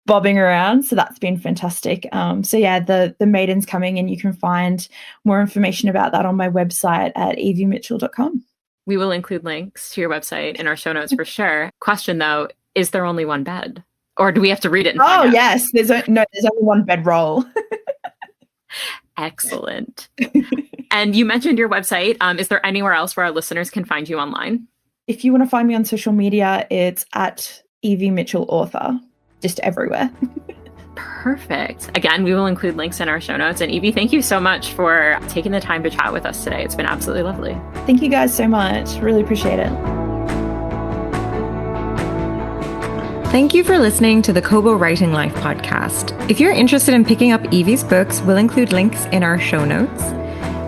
[SPEAKER 3] bobbing around. So that's been fantastic. So yeah, the Maiden's coming, and you can find more information about that on my website at eviemitchell.com.
[SPEAKER 2] We will include links to your website in our show notes for sure. Question though, is there only one bed? Or do we have to read it and find out?
[SPEAKER 3] Yes. There's only one bedroll.
[SPEAKER 2] Excellent. And you mentioned your website. Is there anywhere else where our listeners can find you online?
[SPEAKER 3] If you want to find me on social media, it's at Evie Mitchell Author, just everywhere.
[SPEAKER 2] Perfect. Again, we will include links in our show notes. And Evie, thank you so much for taking the time to chat with us today. It's been absolutely lovely.
[SPEAKER 3] Thank you guys so much. Really appreciate it.
[SPEAKER 1] Thank you for listening to the Kobo Writing Life podcast. If you're interested in picking up Evie's books, we'll include links in our show notes.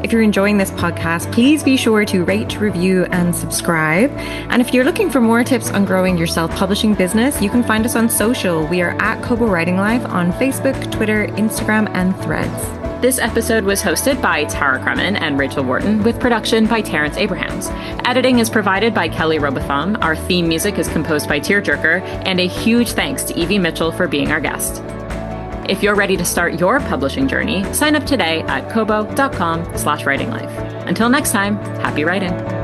[SPEAKER 1] If you're enjoying this podcast, please be sure to rate, review, and subscribe. And if you're looking for more tips on growing your self-publishing business, you can find us on social. We are at Kobo Writing Life on Facebook, Twitter, Instagram, and Threads.
[SPEAKER 2] This episode was hosted by Tara Kremen and Rachel Wharton, with production by Terrence Abrahams. Editing is provided by Kelly Robotham. Our theme music is composed by Tearjerker, and a huge thanks to Evie Mitchell for being our guest. If you're ready to start your publishing journey, sign up today at kobo.com/writinglife. Until next time, happy writing.